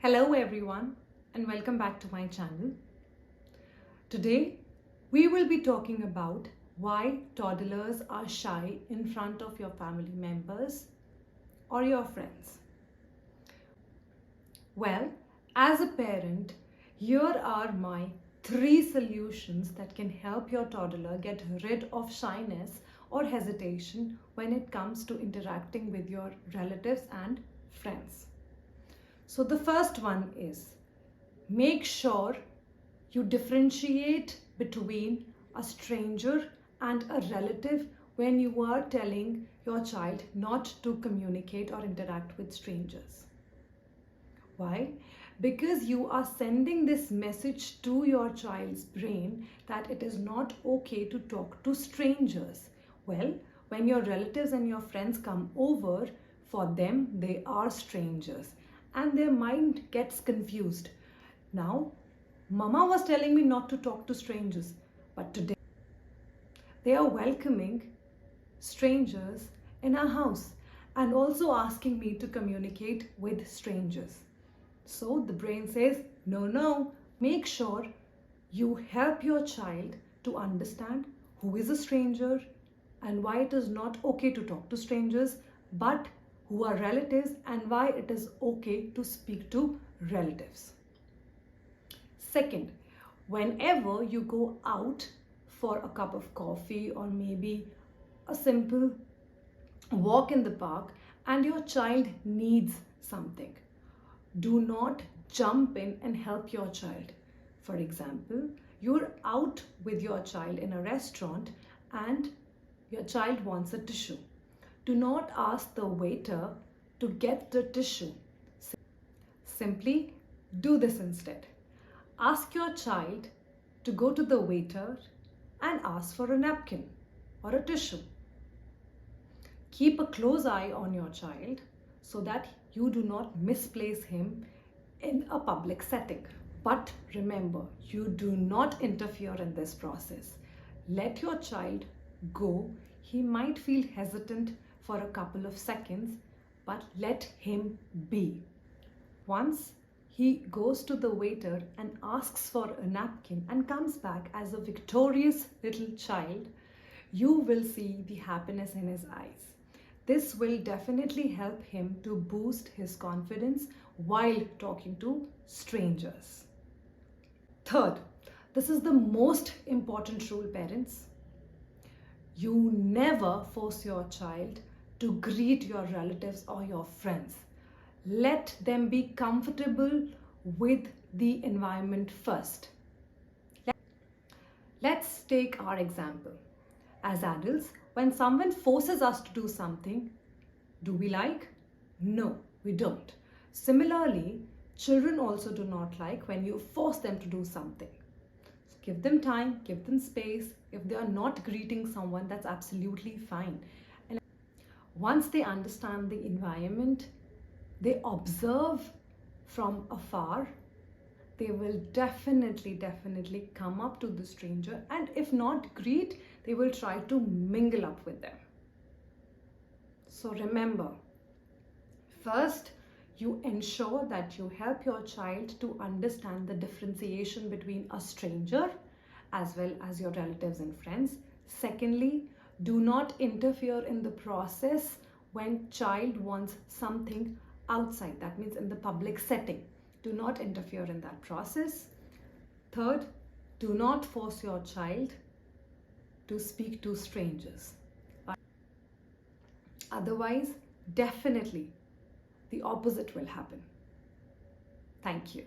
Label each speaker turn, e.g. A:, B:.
A: Hello everyone and welcome back to my channel. Today we will be talking about why toddlers are shy in front of your family members or your friends. Well, as a parent, here are my 3 solutions that can help your toddler get rid of shyness or hesitation when it comes to interacting with your relatives and friends. So the first one is, make sure you differentiate between a stranger and a relative when you are telling your child not to communicate or interact with strangers. Why? Because you are sending this message to your child's brain that it is not okay to talk to strangers. Well, when your relatives and your friends come over, for them they are strangers and their mind gets confused. Now, Mama was telling me not to talk to strangers, but today they are welcoming strangers in our house and also asking me to communicate with strangers. So the brain says, no, make sure you help your child to understand who is a stranger and why it is not okay to talk to strangers, but who are relatives and why it is okay to speak to relatives. Second, whenever you go out for a cup of coffee or maybe a simple walk in the park and your child needs something, do not jump in and help your child. For example, you're out with your child in a restaurant and your child wants a tissue. Do not ask the waiter to get the tissue. Simply do this instead. Ask your child to go to the waiter and ask for a napkin or a tissue. Keep a close eye on your child so that you do not misplace him in a public setting. But remember, you do not interfere in this process. Let your child go. He might feel hesitant for a couple of seconds, but let him be. Once he goes to the waiter and asks for a napkin and comes back as a victorious little child, you will see the happiness in his eyes. This will definitely help him to boost his confidence while talking to strangers. Third, this is the most important rule, parents. You never force your child to greet your relatives or your friends. Let them be comfortable with the environment first. Let's take our example. As adults, when someone forces us to do something, do we like? No, we don't. Similarly, children also do not like when you force them to do something. So give them time, give them space. If they are not greeting someone, that's absolutely fine. And once they understand the environment, they observe from afar, they will definitely come up to the stranger, and if not greet, they will try to mingle up with them. So remember, first you ensure that you help your child to understand the differentiation between a stranger as well as your relatives and friends. Secondly, do not interfere in the process when child wants something outside, that means in the public setting. Do not interfere in that process. Third, do not force your child to speak to strangers. Otherwise, definitely the opposite will happen. Thank you.